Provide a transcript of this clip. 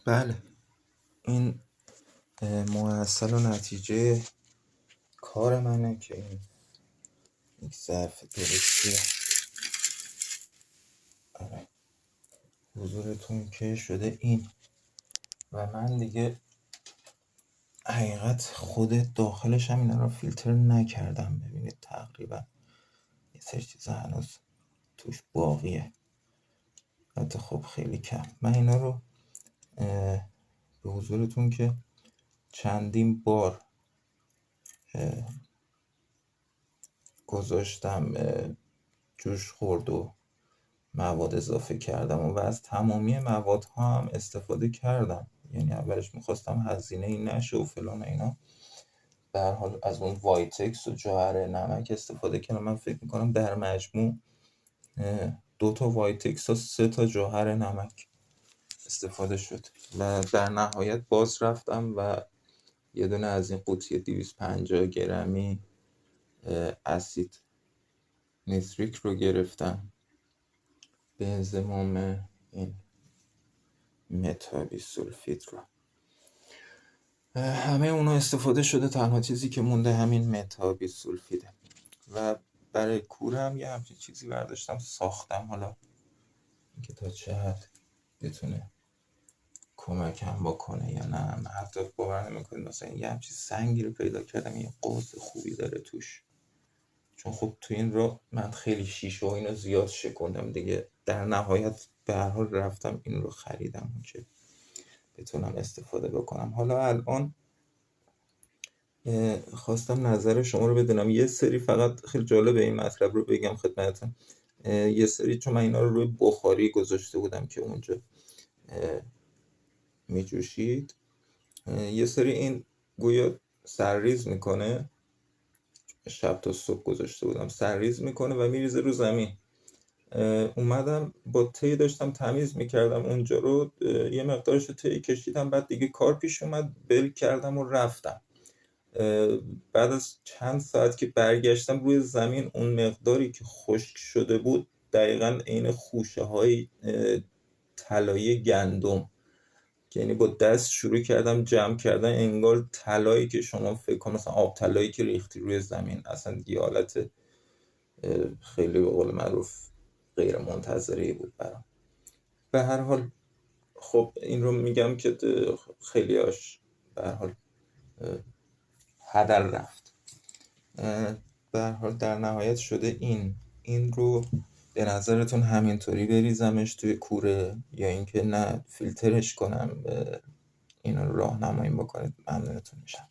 بله، این محصل و نتیجه کار منه که این یک ظرف درستی حضورتون که شده این و من دیگه حقیقت خود داخلش هم اینا رو فیلتر نکردم. ببینید تقریبا یه سری چیزا هنوز توش باقیه، حتی خب خیلی کم. من اینا رو به حضورتون که چندین بار گذاشتم جوش خورد و مواد اضافه کردم و از تمامی موادها هم استفاده کردم. یعنی اولش میخواستم هزینه ای نشه و فلان اینا، به هر حال از اون وایتکس و جوهر نمک استفاده کردم. من فکر میکنم در مجموع 2 تا وایتکس و 3 تا جوهر نمک استفاده شد و در نهایت باز رفتم و یه دونه از این قوطی 250 گرمی اسید نیتریک رو گرفتم به انضمام این متابیسولفید رو. همه اونا استفاده شده، تنها چیزی که مونده همین متابیسولفیده. و برای کورم یه همچین چیزی برداشتم ساختم، حالا اینکه تا چه حد بتونه کمکم بکنه یا نه. من حتی باور نمیکنید مثلا یه همچین سنگی رو پیدا کردم، یه قوس خوبی داره توش، چون خب تو این رو من خیلی شیشه و اینو زیاد شکندم دیگه. در نهایت به هر حال رفتم این رو خریدم که بتونم استفاده بکنم. حالا الان خواستم نظر شما رو بدونم. یه سری فقط خیلی جالب این مطلب رو بگم خدمتتون. یه سری چون من اینا رو روی بخاری گذاشته بودم که اونجا میجوشید، یه سری این گویا سرریز میکنه، شب تا صبح گذاشته بودم سرریز میکنه و میریزه رو زمین. اومدم با تی داشتم تمیز میکردم اونجا رو، یه مقدارش رو تی کشیدم، بعد دیگه کار پیش اومد بل کردم و رفتم. بعد از چند ساعت که برگشتم روی زمین اون مقداری که خشک شده بود دقیقاً عین خوشه های طلایی گندم، یعنی با دست شروع کردم جمع کردن، انگار طلایی که شما فکر کنید مثلا آب طلایی که ریختی روی زمین، اصلا یه حالت خیلی به قول معروف غیر منتظره بود برام. به هر حال خب این رو میگم که خیلی هاش به هر حال هدر رفت. به هر حال در نهایت شده این رو به نظرتون همینطوری بریزمش توی کوره یا اینکه نه فیلترش کنم؟ اینو راهنمایی بکنید، ممنونتون میشم.